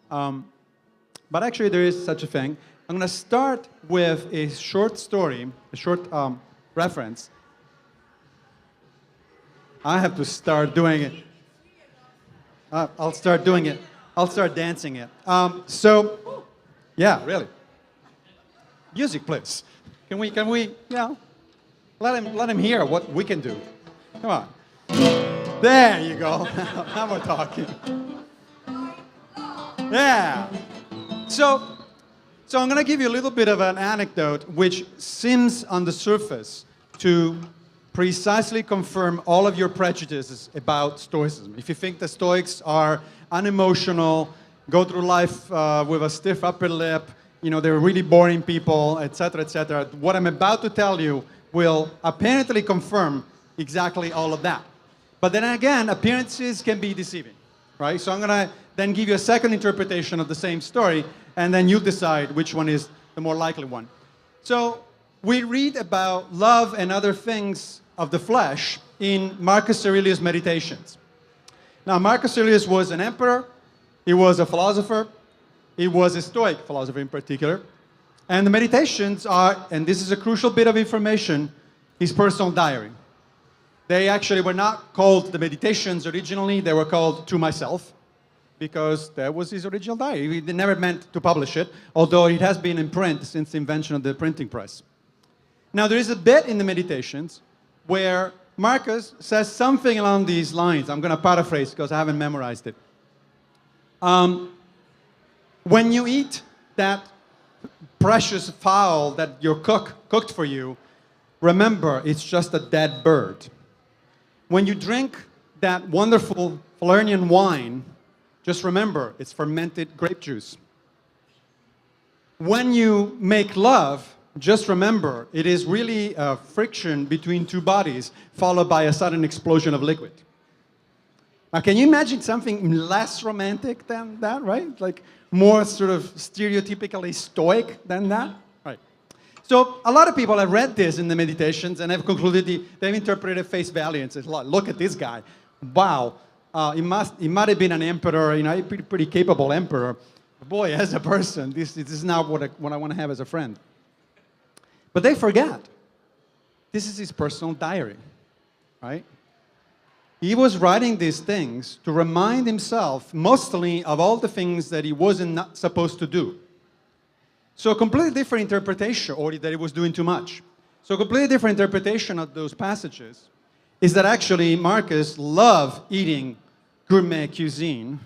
But actually there is such a thing. I'm gonna start with a short story, a short reference. I have to start doing it. I'll start doing it. I'll start dancing it. Yeah, really. Music, please. Can we, you know, let him hear what we can do. Come on. There you go. Now we're talking. Yeah. So I'm going to give you a little bit of an anecdote which seems on the surface to precisely confirm all of your prejudices about Stoicism. If you think the Stoics are unemotional, go through life with a stiff upper lip, you know, they're really boring people, etc., what I'm about to tell you will apparently confirm exactly all of that. But then again, appearances can be deceiving, right? So I'm going to then give you a second interpretation of the same story, and then you decide which one is the more likely one. So we read about love and other things of the flesh in Marcus Aurelius' Meditations. Now, Marcus Aurelius was an emperor, he was a philosopher, he was a Stoic philosopher in particular. And the Meditations are, and this is a crucial bit of information, his personal diary. They actually were not called the Meditations originally, they were called To Myself, because that was his original diary. He never meant to publish it, although it has been in print since the invention of the printing press. Now, there is a bit in the Meditations where Marcus says something along these lines. I'm going to paraphrase because I haven't memorized it. When you eat that precious fowl that your cook cooked for you, remember, it's just a dead bird. When you drink that wonderful Falernian wine, just remember, it's fermented grape juice. When you make love, just remember, it is really a friction between two bodies, followed by a sudden explosion of liquid. Now, can you imagine something less romantic than that, right? Like, more sort of stereotypically Stoic than that? Right. So a lot of people have read this in the Meditations and have concluded they've interpreted face value and said, look at this guy. Wow, he might have been an emperor, you know, a pretty capable emperor. Boy, as a person, this is not what I want to have as a friend. But they forget. This is his personal diary, right? He was writing these things to remind himself mostly of all the things that he wasn't not supposed to do. So a completely different interpretation, or that he was doing too much. So a completely different interpretation of those passages is that actually Marcus loved eating gourmet cuisine,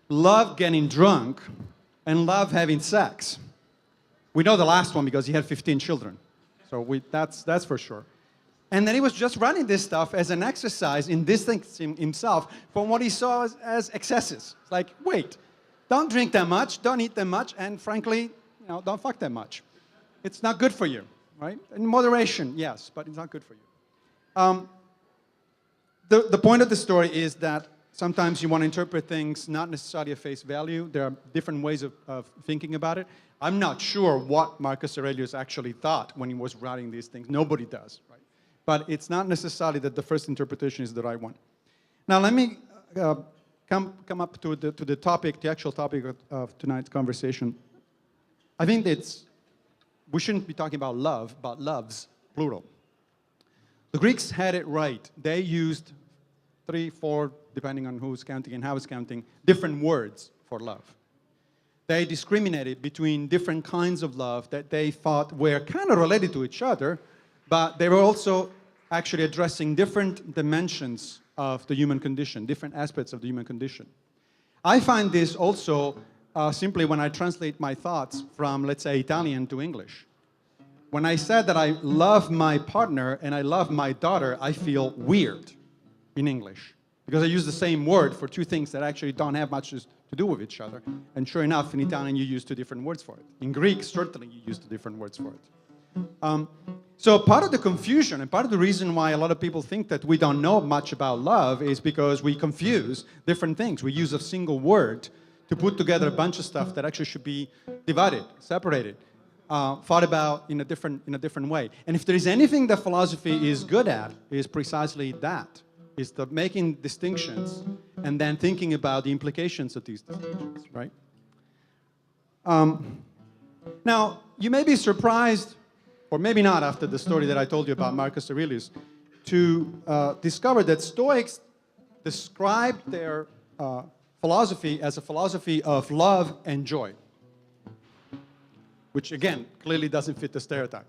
loved getting drunk, and loved having sex. We know the last one because he had 15 children. So that's for sure. And then he was just running this stuff as an exercise in distancing himself from what he saw as excesses. It's like, wait, don't drink that much, don't eat that much, and frankly, don't fuck that much. It's not good for you, right? In moderation, yes, but it's not good for you. The point of the story is that sometimes you want to interpret things not necessarily at face value. There are different ways of thinking about it. I'm not sure what Marcus Aurelius actually thought when he was writing these things. Nobody does, right? But it's not necessarily that the first interpretation is the right one. Now let me come up to the topic, the actual topic of tonight's conversation. I think we shouldn't be talking about love, but loves, plural. The Greeks had it right. They used 3, 4, depending on who's counting and how it's counting, different words for love. They discriminated between different kinds of love that they thought were kind of related to each other, but they were also actually addressing different dimensions of the human condition, different aspects of the human condition. I find this also simply when I translate my thoughts from, let's say, Italian to English. When I said that I love my partner and I love my daughter, I feel weird in English because I use the same word for two things that actually don't have much to do with each other. And sure enough, in Italian, you use two different words for it. In Greek, certainly, you use two different words for it. So part of the confusion and part of the reason why a lot of people think that we don't know much about love is because we confuse different things. We use a single word to put together a bunch of stuff that actually should be divided, separated, thought about in a different way. And if there is anything that philosophy is good at, is precisely that, is the making distinctions and then thinking about the implications of these distinctions, right? Now, you may be surprised, or maybe not after the story that I told you about Marcus Aurelius, to discover that Stoics described their philosophy as a philosophy of love and joy, which again, clearly doesn't fit the stereotype.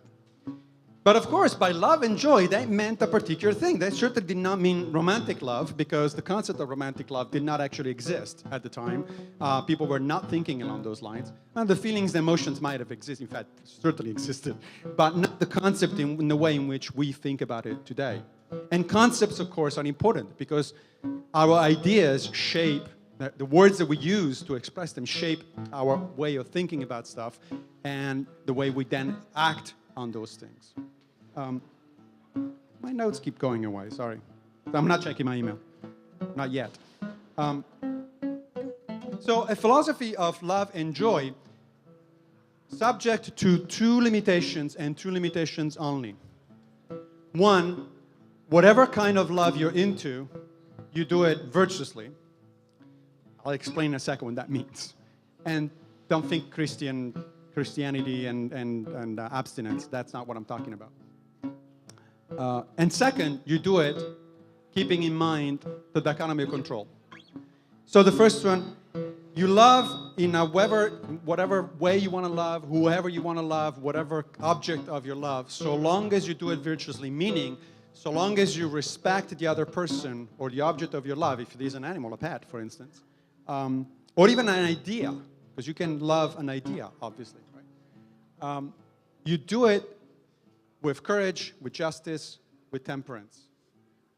But of course, by love and joy, they meant a particular thing. They certainly did not mean romantic love, because the concept of romantic love did not actually exist at the time. People were not thinking along those lines. And the feelings, the emotions might have existed, in fact, certainly existed, but not the concept in the way in which we think about it today. And concepts, of course, are important, because our ideas shape, the words that we use to express them shape our way of thinking about stuff and the way we then act on those things. My notes keep going away, sorry. I'm not checking my email. Not yet. So a philosophy of love and joy subject to two limitations and two limitations only. One, whatever kind of love you're into, you do it virtuously. I'll explain in a second what that means. And don't think Christianity and abstinence. That's not what I'm talking about. And second, you do it keeping in mind the dichotomy of control. So the first one, you love in whatever way you want to love, whoever you want to love, whatever object of your love, so long as you do it virtuously, meaning so long as you respect the other person or the object of your love, if it is an animal, a pet, for instance, or even an idea, because you can love an idea, obviously, right? You do it with courage, with justice, with temperance.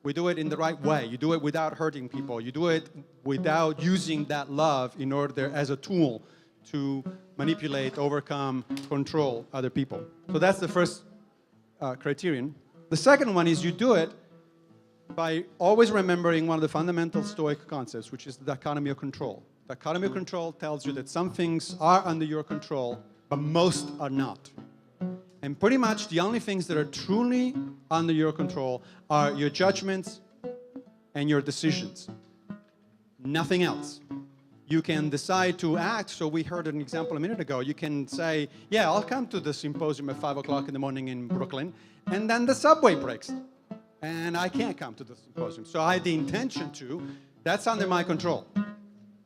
We do it in the right way. You do it without hurting people. You do it without using that love in order as a tool to manipulate, overcome, control other people. So that's the first criterion. The second one is you do it by always remembering one of the fundamental Stoic concepts, which is the dichotomy of control. Dichotomy of control tells you that some things are under your control, but most are not. And pretty much the only things that are truly under your control are your judgments and your decisions. Nothing else. You can decide to act. So we heard an example a minute ago. You can say, yeah, I'll come to the symposium at 5 o'clock in the morning in Brooklyn, and then the subway breaks, and I can't come to the symposium. So I had the intention to. That's under my control.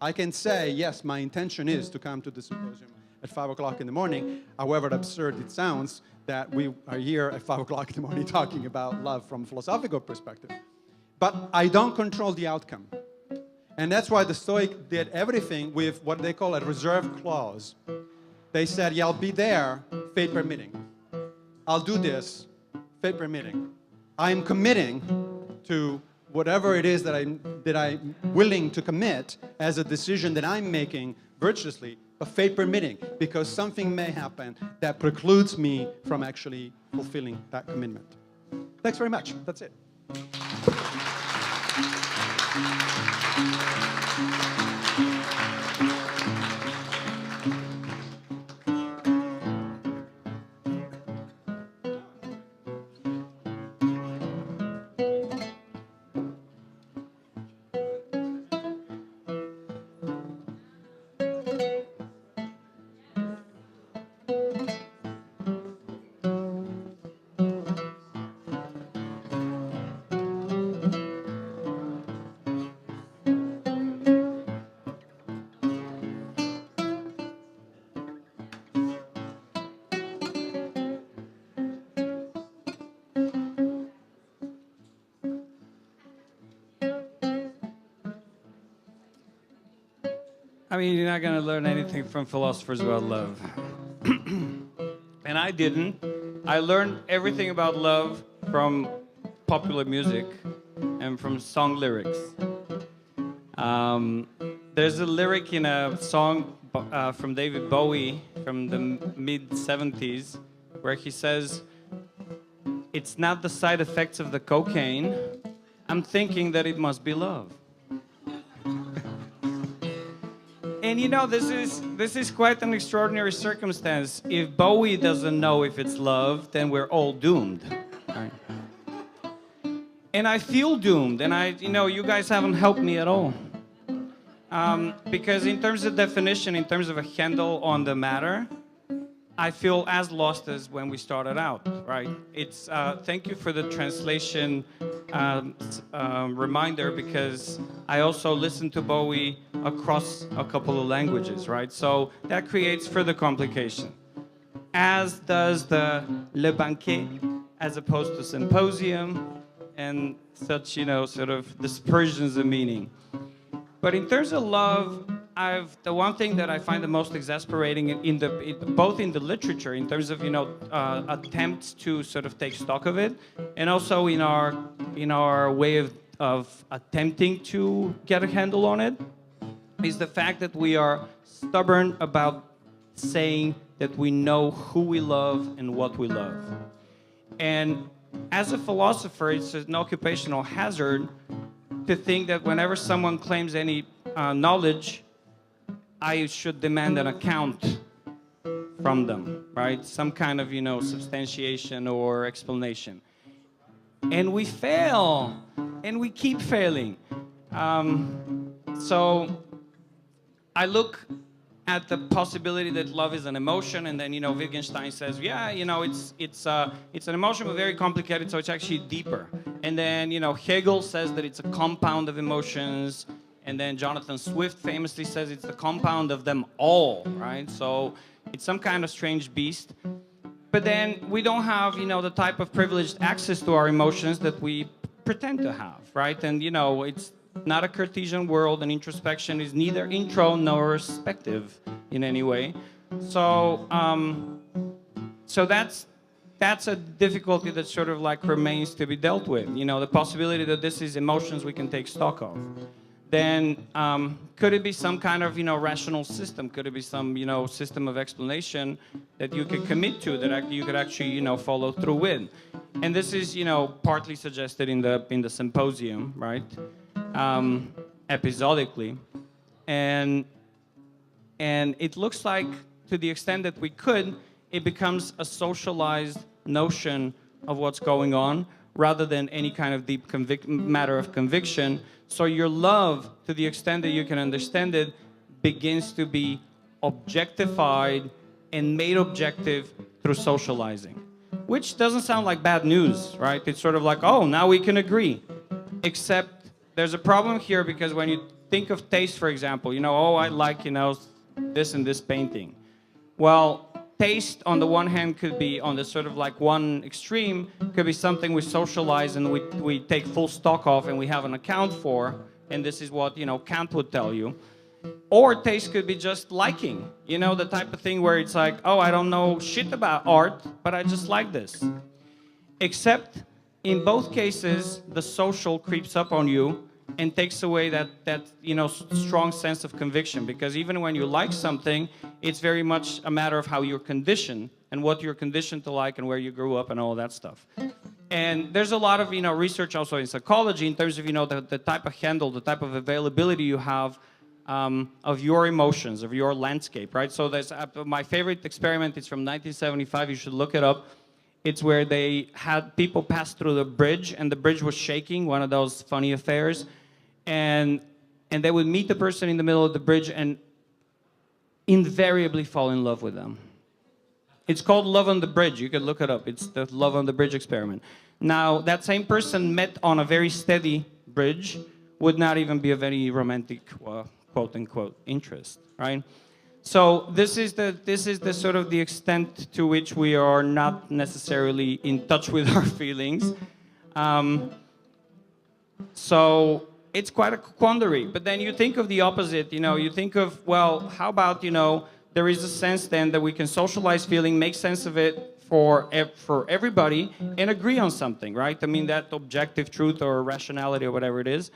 I can say, yes, my intention is to come to the symposium at 5 o'clock in the morning, however absurd it sounds that we are here at 5 o'clock in the morning talking about love from a philosophical perspective. But I don't control the outcome. And that's why the Stoic did everything with what they call a reserve clause. They said, yeah, I'll be there, fate permitting. I'll do this, fate permitting. I'm committing to whatever it is that I'm willing to commit as a decision that I'm making virtuously, but fate permitting, because something may happen that precludes me from actually fulfilling that commitment. Thanks very much. That's it.
I mean, you're not going to learn anything from philosophers about love. And I didn't. I learned everything about love from popular music and from song lyrics. There's a lyric in a song from David Bowie from the mid-70s where he says, "It's not the side effects of the cocaine. I'm thinking that it must be love." And you know, this is quite an extraordinary circumstance. If Bowie doesn't know if it's love, then we're all doomed. Right? And I feel doomed, and you guys haven't helped me at all. Because in terms of definition, in terms of a handle on the matter, I feel as lost as when we started out, right? It's thank you for the translation reminder, because I also listen to Bowie across a couple of languages, right? So that creates further complication, as does the Le Banquet, as opposed to Symposium, and such, sort of dispersions of meaning. But in terms of love, the one thing that I find the most exasperating both in the literature, in terms of attempts to sort of take stock of it, and also in our way of attempting to get a handle on it, is the fact that we are stubborn about saying that we know who we love and what we love. And as a philosopher, it's an occupational hazard to think that whenever someone claims any knowledge, I should demand an account from them, right? Some kind of, substantiation or explanation. And we fail, and we keep failing. So I look at the possibility that love is an emotion, and then, Wittgenstein says, yeah, it's an emotion, but very complicated, so it's actually deeper. And then, Hegel says that it's a compound of emotions. And then Jonathan Swift famously says it's the compound of them all, right? So it's some kind of strange beast. But then we don't have, the type of privileged access to our emotions that we pretend to have, right? And, it's not a Cartesian world, and introspection is neither intro nor respective in any way. So, so that's a difficulty that sort of like remains to be dealt with. The possibility that this is emotions we can take stock of. Then could it be some kind of rational system? Could it be some system of explanation that you could commit to, that you could actually follow through with? And this is partly suggested in the Symposium, right? Episodically, and it looks like, to the extent that we could, it becomes a socialized notion of what's going on, rather than any kind of deep matter of conviction. So your love, to the extent that you can understand it, begins to be objectified and made objective through socializing, which doesn't sound like bad news, right? It's sort of like, oh, now we can agree. Except there's a problem here, because when you think of taste, for example, oh, I like, this and this painting. Well, taste on the one hand could be, on the sort of like one extreme, could be something we socialize and we take full stock of and we have an account for, and this is what Kant would tell you. Or taste could be just liking, you know, the type of thing where it's like, oh, I don't know shit about art, but I just like this. Except in both cases, the social creeps up on you and takes away that you know, strong sense of conviction. Because even when you like something, it's very much a matter of how you're conditioned and what you're conditioned to like and where you grew up and all that stuff. And there's a lot of, you know, research also in psychology in terms of, you know, the type of handle, the type of availability you have of your emotions, of your landscape, right? So there's my favorite experiment is from 1975. You should look it up. It's where they had people pass through the bridge, and the bridge was shaking, one of those funny affairs. And they would meet the person in the middle of the bridge and invariably fall in love with them. It's called Love on the Bridge. You can look it up. It's the Love on the Bridge experiment. Now, that same person met on a very steady bridge would not even be of any romantic, quote-unquote, interest, right? So this is the sort of the extent to which we are not necessarily in touch with our feelings. So it's quite a quandary. But then you think of the opposite, you know, you think of, well, how about, you know, there is a sense then that we can socialize feeling, make sense of it for everybody, and agree on something, right? I mean, that objective truth or rationality or whatever it is.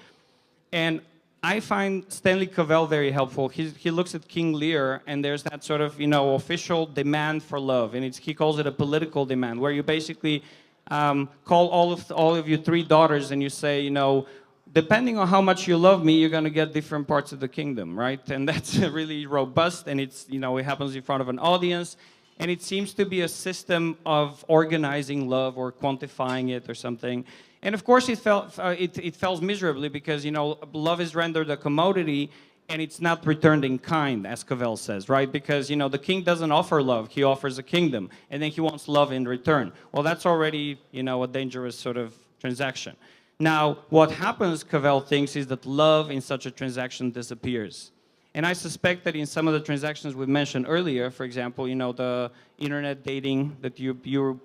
And I find Stanley Cavell very helpful. He looks at King Lear, and there's that sort of, you know, official demand for love, and he calls it a political demand, where you basically call all of your 3 daughters, and you say, you know, depending on how much you love me, you're going to get different parts of the kingdom, right? And that's really robust, and it's, you know, it happens in front of an audience, and it seems to be a system of organizing love or quantifying it or something. And of course, it fails miserably because, you know, love is rendered a commodity, and it's not returned in kind, as Cavell says, right? Because, you know, the king doesn't offer love, he offers a kingdom, and then he wants love in return. Well, that's already, you know, a dangerous sort of transaction. Now, what happens, Cavell thinks, is that love in such a transaction disappears. And I suspect that in some of the transactions we mentioned earlier, for example, you know, the internet dating that you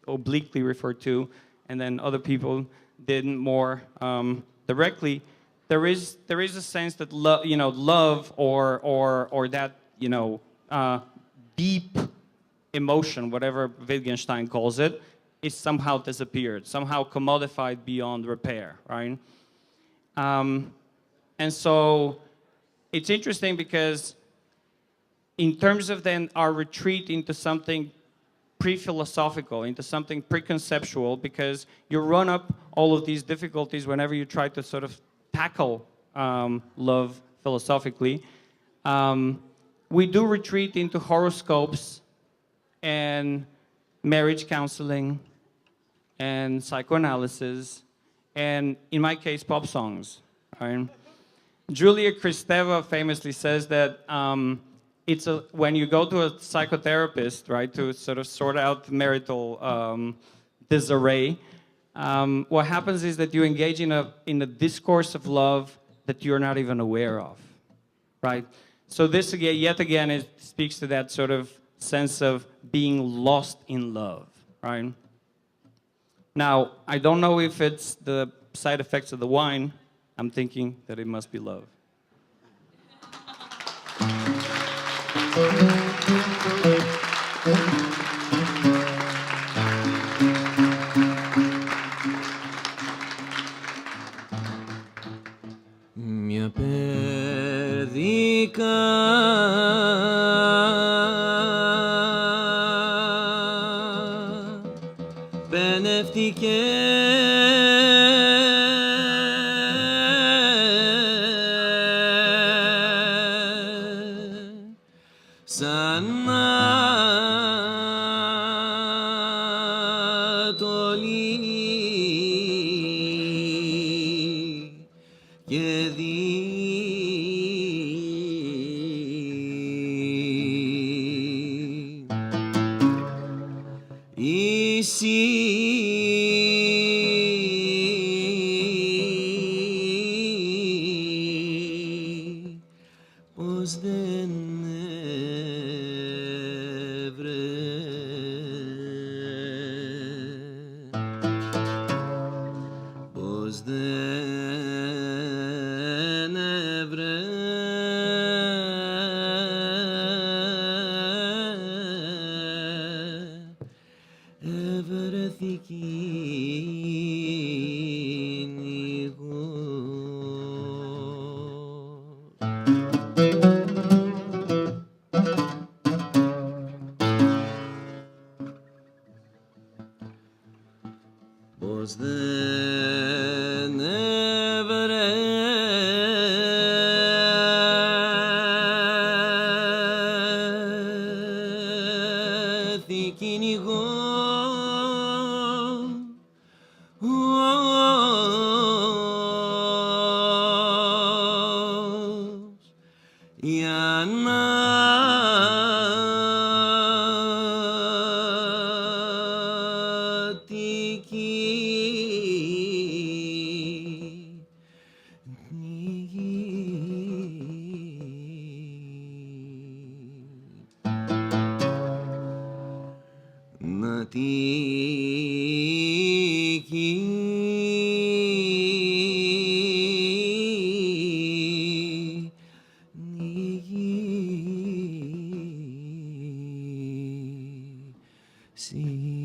obliquely referred to, and then other people did more directly, there is a sense that love or that, you know, deep emotion, whatever Wittgenstein calls it, is somehow disappeared, somehow commodified beyond repair, right? And so it's interesting because in terms of then our retreat into something pre-philosophical, into something preconceptual, because you run up all of these difficulties whenever you try to sort of tackle love philosophically. We do retreat into horoscopes and marriage counseling and psychoanalysis, and in my case, pop songs. Right? Julia Kristeva famously says that when you go to a psychotherapist, right, to sort of sort out marital disarray, what happens is that you engage in a discourse of love that you're not even aware of, right? So this again, yet again, it speaks to that sort of sense of being lost in love, right? Now, I don't know if it's the side effects of the wine. I'm thinking that it must be love.
Μια πέρδικα πενεύτηκε σαν Ανατολή και πως δεν πως δεν έβρε Πως δεν ευρέθη κυνηγό για να see.